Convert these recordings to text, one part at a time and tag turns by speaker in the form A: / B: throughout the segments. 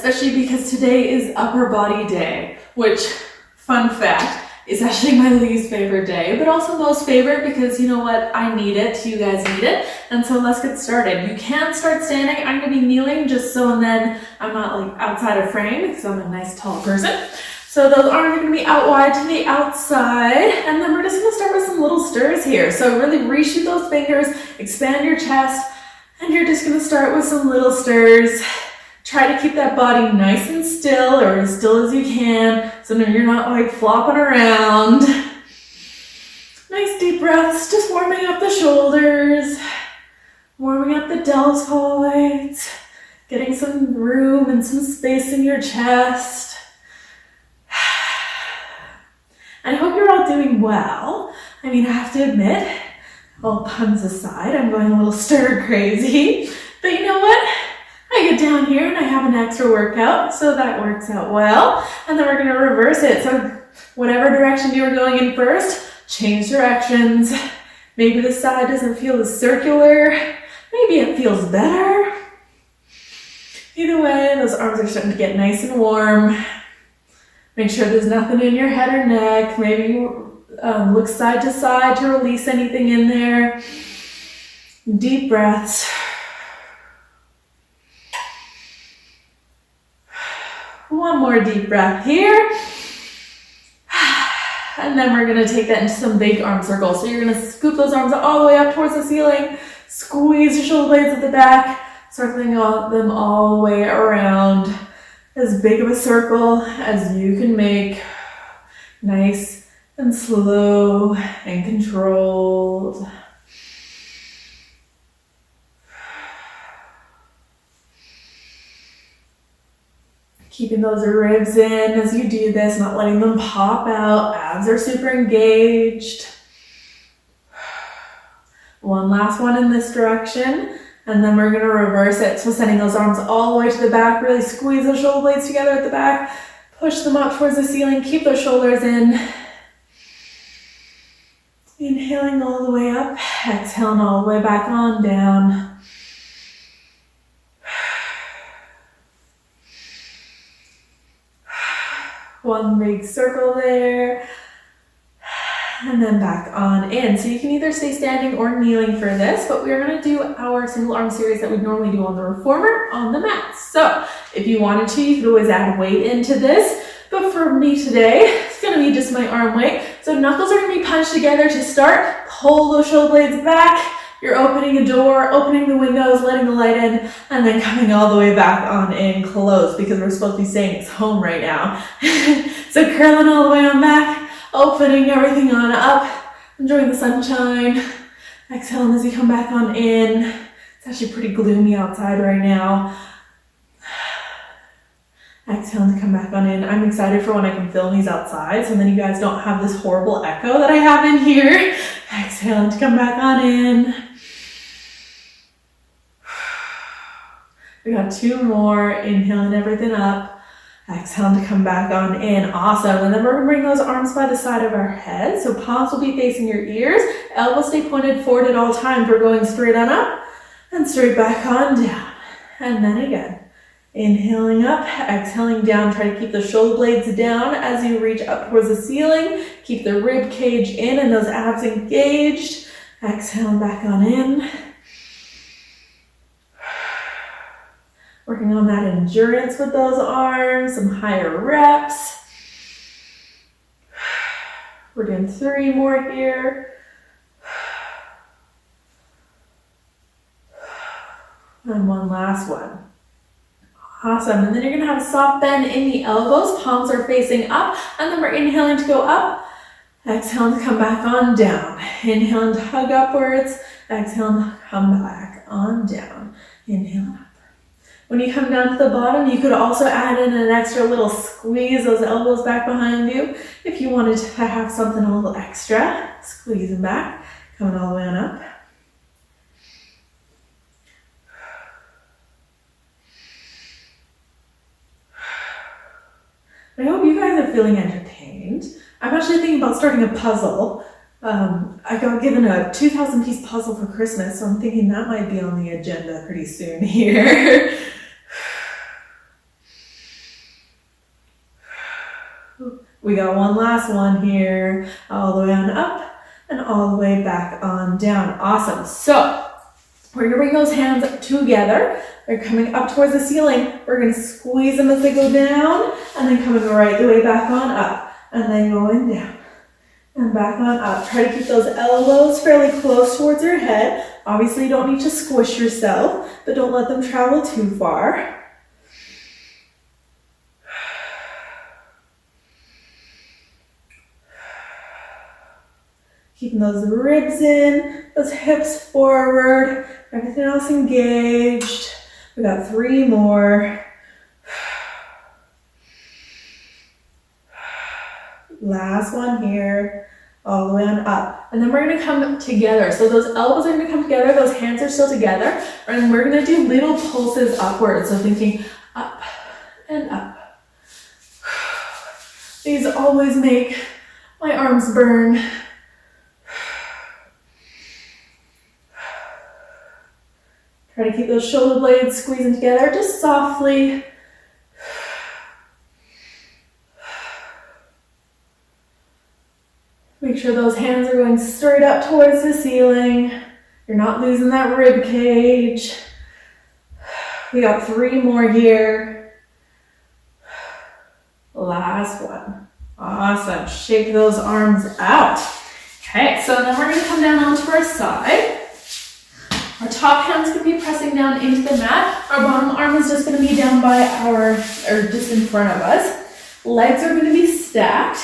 A: especially because today is upper body day, which, fun fact, is actually my least favorite day, but also most favorite because you know what? I need it, you guys need it, and so let's get started. You can start standing. I'm gonna be kneeling just so and then I'm not like outside of frame because I'm a nice tall person. So those arms are gonna be out wide to the outside, and then we're just gonna start with some little stirs here. So really reshoot those fingers, expand your chest, and you're just gonna start with some little stirs. Try to keep that body nice and still, or as still as you can, so that you're not like flopping around. Nice deep breaths, just warming up the shoulders, warming up the deltoids, getting some room and some space in your chest. I hope you're all doing well. I mean, I have to admit, all puns aside, I'm going a little stir crazy, but you know what? I get down here and I have an extra workout, so that works out well. And then we're gonna reverse it. So whatever direction you were going in first, change directions. Maybe the side doesn't feel as circular. Maybe it feels better. Either way, those arms are starting to get nice and warm. Make sure there's nothing in your head or neck. Maybe look side to side to release anything in there. Deep breaths. One more deep breath here. And then we're going to take that into some big arm circles. So you're going to scoop those arms all the way up towards the ceiling. Squeeze your shoulder blades at the back. Circling them all the way around. As big of a circle as you can make. Nice and slow and controlled. Keeping those ribs in as you do this, not letting them pop out. Abs are super engaged. One last one in this direction, and then we're gonna reverse it. So sending those arms all the way to the back, really squeeze those shoulder blades together at the back, push them up towards the ceiling, keep those shoulders in. Inhaling all the way up, exhaling all the way back on down. One big circle there, and then back on in. So you can either stay standing or kneeling for this, but we're going to do our single arm series that we normally do on the reformer on the mat. So if you wanted to, you could always add weight into this, but for me today, it's going to be just my arm weight. So knuckles are going to be punched together to start. Pull those shoulder blades back. You're opening a door, opening the windows, letting the light in, and then coming all the way back on in close because we're supposed to be saying it's home right now. So curling all the way on back, opening everything on up, enjoying the sunshine. Exhaling as you come back on in. It's actually pretty gloomy outside right now. Exhaling to come back on in. I'm excited for when I can film these outside so then you guys don't have this horrible echo that I have in here. Exhaling to come back on in. We got two more. Inhaling everything up. Exhaling to come back on in. Awesome. And then we're going to bring those arms by the side of our head. So palms will be facing your ears. Elbows stay pointed forward at all times. We're going straight on up and straight back on down. And then again. Inhaling up, exhaling down. Try to keep the shoulder blades down as you reach up towards the ceiling. Keep the rib cage in and those abs engaged. Exhaling back on in. Working on that endurance with those arms, some higher reps. We're doing 3 more here. And one last one. Awesome, and then you're gonna have a soft bend in the elbows, palms are facing up, and then we're inhaling to go up, exhaling to come back on down. Inhaling to hug upwards, exhaling to come back on down. Inhaling up. When you come down to the bottom, you could also add in an extra little squeeze, those elbows back behind you. If you wanted to have something a little extra, squeeze them back, coming all the way on up. I hope you guys are feeling entertained. I'm actually thinking about starting a puzzle. I got given a 2,000 piece puzzle for Christmas, so I'm thinking that might be on the agenda pretty soon here. We got one last one here, all the way on up and all the way back on down. Awesome. So we're gonna bring those hands together. They're coming up towards the ceiling. We're gonna squeeze them as they go down and then coming right the way back on up and then going down and back on up. Try to keep those elbows fairly close towards your head. Obviously you don't need to squish yourself, but don't let them travel too far. Keeping those ribs in, those hips forward, everything else engaged. We got 3 more. Last one here, all the way on up. And then we're gonna come together. So those elbows are gonna come together, those hands are still together, and we're gonna do little pulses upwards. So thinking up and up. These always make my arms burn. Try to keep those shoulder blades squeezing together just softly. Make sure those hands are going straight up towards the ceiling. You're not losing that rib cage. We got 3 more here. Last one. Awesome. Shake those arms out. Okay, so then we're going to come down onto our side. Our top hand's going to be pressing down into the mat. Our bottom arm is just going to be down by just in front of us. Legs are going to be stacked.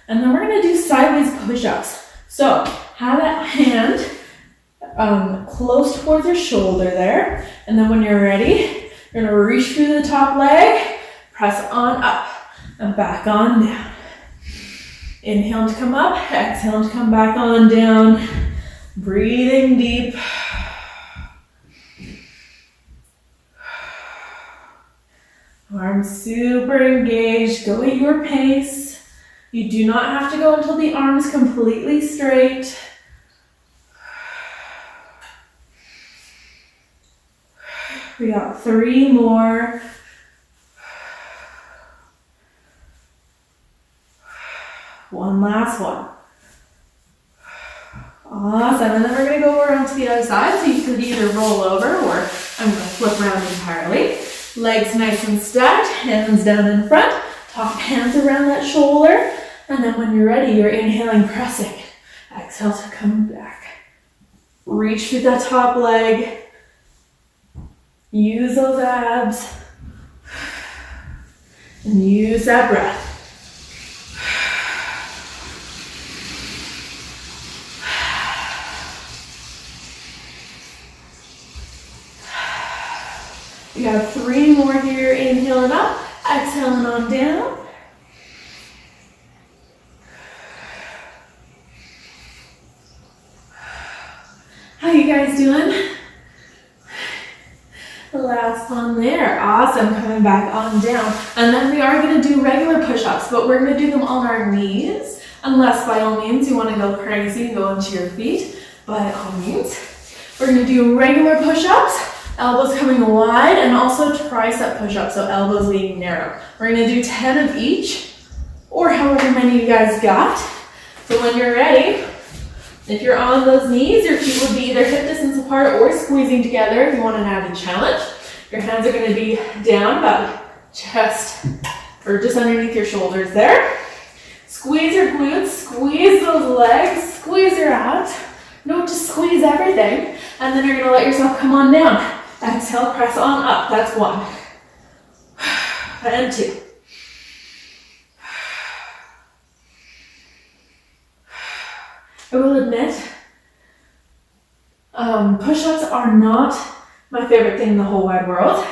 A: And then we're going to do sideways push-ups. So have that hand close towards your shoulder there. And then when you're ready, you're going to reach through the top leg, press on up and back on down. Inhale to come up, exhale to come back on down. Breathing deep. Arms super engaged. Go at your pace. You do not have to go until the arm is completely straight. We got 3 more. One last one. Awesome. And then we're going to go around to the other side. So you could either roll over or I'm going to flip around entirely. Legs nice and stacked, hands down in front. Top hands around that shoulder, and then when you're ready, you're inhaling, pressing. Exhale to come back. Reach through that top leg. Use those abs. And use that breath. We got 3 more here, inhaling up. Exhaling on down. How you guys doing? The last one there. Awesome. Coming back on down. And then we are going to do regular push-ups, but we're going to do them on our knees. Unless by all means you want to go crazy and go into your feet. By all means. We're going to do regular push-ups. Elbows coming wide, and also tricep push-ups, so elbows being narrow. We're gonna do 10 of each, or however many you guys got. So when you're ready, if you're on those knees, your feet would be either hip distance apart or squeezing together if you want an added challenge. Your hands are gonna be down about chest, or just underneath your shoulders there. Squeeze your glutes, squeeze those legs, squeeze your abs. Don't just squeeze everything, and then you're gonna let yourself come on down. Exhale, press on up. That's 1. And 2. I will admit, push-ups are not my favorite thing in the whole wide world.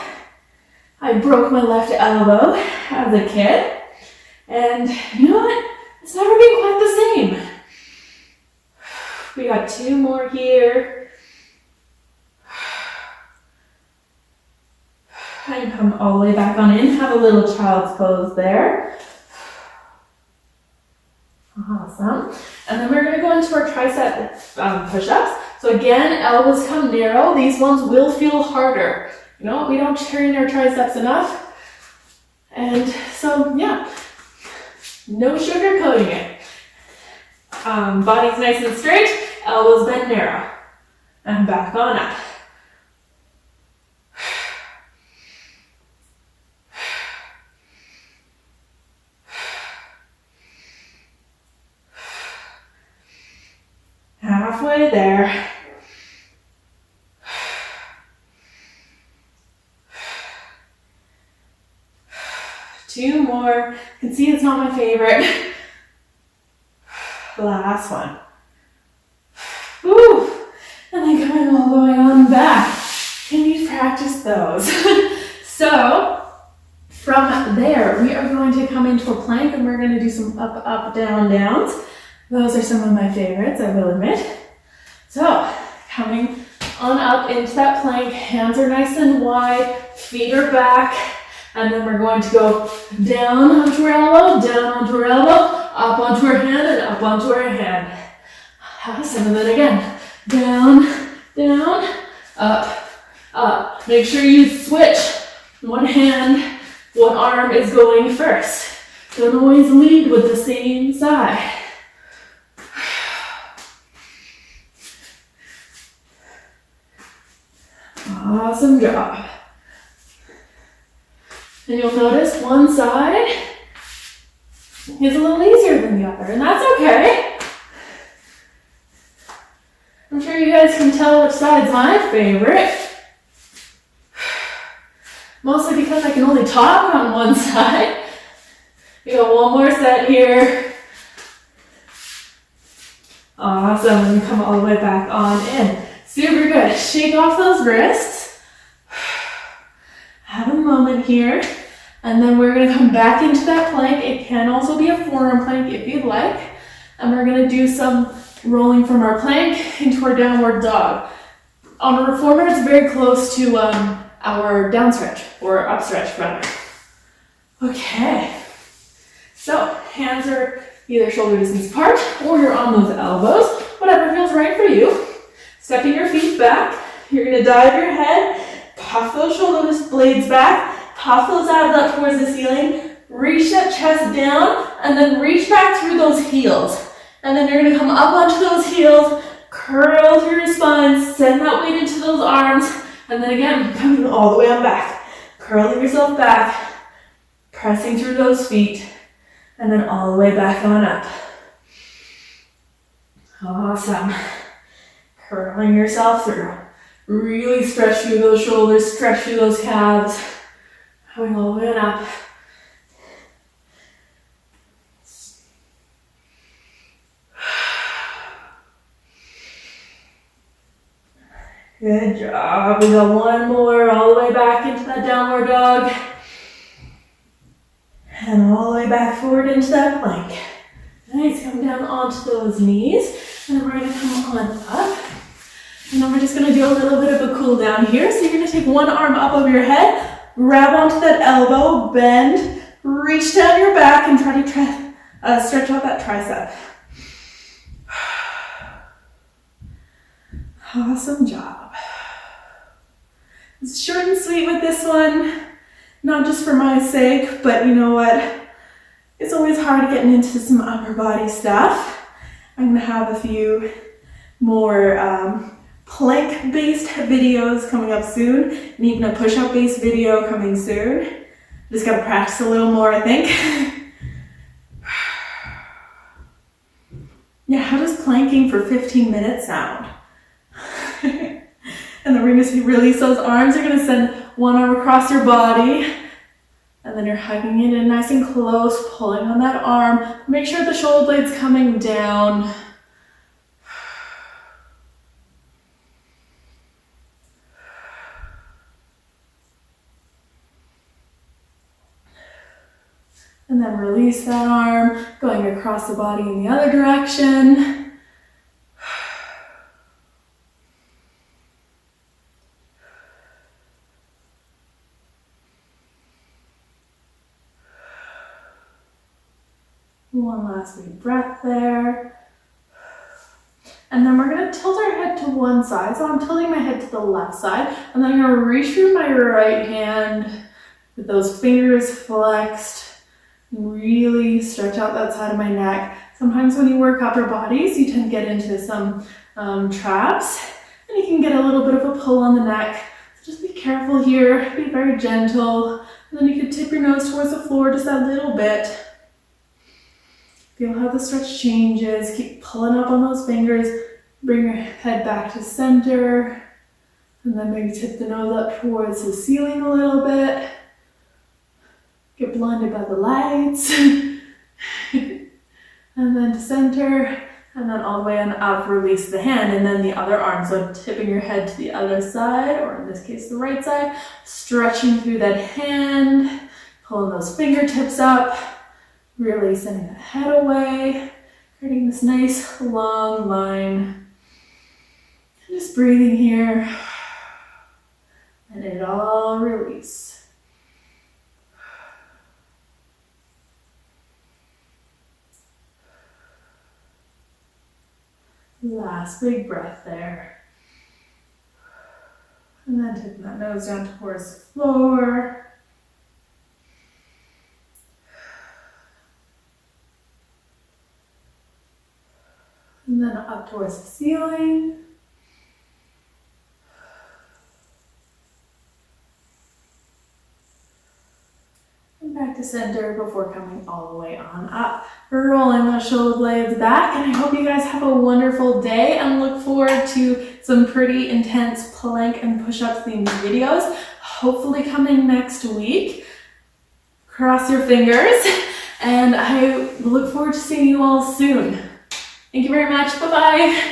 A: I broke my left elbow as a kid, and you know what? It's never been quite the same. We got 2 more here. And come all the way back on in. Have a little child's pose there. Awesome. And then we're going to go into our tricep push-ups. So again, elbows come narrow. These ones will feel harder. You know, we don't train our triceps enough. And so, yeah. No sugarcoating it. Body's nice and straight, elbows bend narrow. And back on up. Halfway there. Two more. You can see it's not my favorite. Last one. Woo! And then coming all the way on back. Can you practice those? So, from there, we are going to come into a plank and we're going to do some up, up, down, downs. Those are some of my favorites, I will admit. So, coming on up into that plank, hands are nice and wide, feet are back, and then we're going to go down onto our elbow, down onto our elbow, up onto our hand, and up onto our hand. Have some of it again. Down, down, up, up. Make sure you switch. One hand, one arm is going first. Don't always lead with the same side. Awesome job. And you'll notice one side is a little easier than the other, and that's okay. I'm sure you guys can tell which side's my favorite. Mostly because I can only talk on one side. We got one more set here. Awesome, and come all the way back on in. Super good. Shake off those wrists. Have a moment here. And then we're going to come back into that plank. It can also be a forearm plank if you'd like. And we're going to do some rolling from our plank into our downward dog. On a reformer, it's very close to our down stretch, or up stretch rather. Okay. So, hands are either shoulder distance apart or you're on those elbows. Whatever feels right for you. Stepping your feet back. You're going to dive your head, puff those shoulder blades back. Puff those abs up towards the ceiling, reach that chest down, and then reach back through those heels. And then you're going to come up onto those heels, curl through your spine, send that weight into those arms, and then again, coming all the way on back. Curling yourself back, pressing through those feet, and then all the way back on up. Awesome. Curling yourself through. Really stretch through those shoulders, stretch through those calves. Coming all the way on up. Good job. We got one more all the way back into that downward dog. And all the way back forward into that plank. Nice, come down onto those knees. And then we're going to come on up. And then we're just going to do a little bit of a cool down here. So you're going to take one arm up over your head. Grab onto that elbow, bend, reach down your back, and try to stretch out that tricep. Awesome job. It's short and sweet with this one, not just for my sake, but you know what? It's always hard getting into some upper body stuff. I'm going to have a few more plank-based videos coming up soon, and even a push-up based video coming soon. Just gotta practice a little more, I think. Yeah, how does planking for 15 minutes sound? And then we're gonna release those arms. You're gonna send one arm across your body, and then you're hugging it in nice and close, pulling on that arm. Make sure the shoulder blade's coming down. And then release that arm, going across the body in the other direction. One last big breath there. And then we're going to tilt our head to one side. So I'm tilting my head to the left side. And then I'm going to reach through my right hand with those fingers flexed. Really stretch out that side of my neck. Sometimes when you work upper bodies, you tend to get into some traps, and you can get a little bit of a pull on the neck. So just be careful here, be very gentle, and then you can tip your nose towards the floor just that little bit. Feel how the stretch changes. Keep pulling up on those fingers. Bring your head back to center, and then maybe tip the nose up towards the ceiling a little bit. Get blinded by the lights. And then to center, and then all the way on up, release the hand, and then the other arm. So tipping your head to the other side, or in this case, the right side, stretching through that hand, pulling those fingertips up, really sending that head away, creating this nice long line. And just breathing here, and it all release. Last big breath there. And then taking that nose down towards the floor. And then up towards the ceiling. And back to center before coming all the way on up. Rolling those shoulder blades back, and I hope you guys have a wonderful day and look forward to some pretty intense plank and push-up themed videos, hopefully coming next week. Cross your fingers, and I look forward to seeing you all soon. Thank you very much. Bye-bye.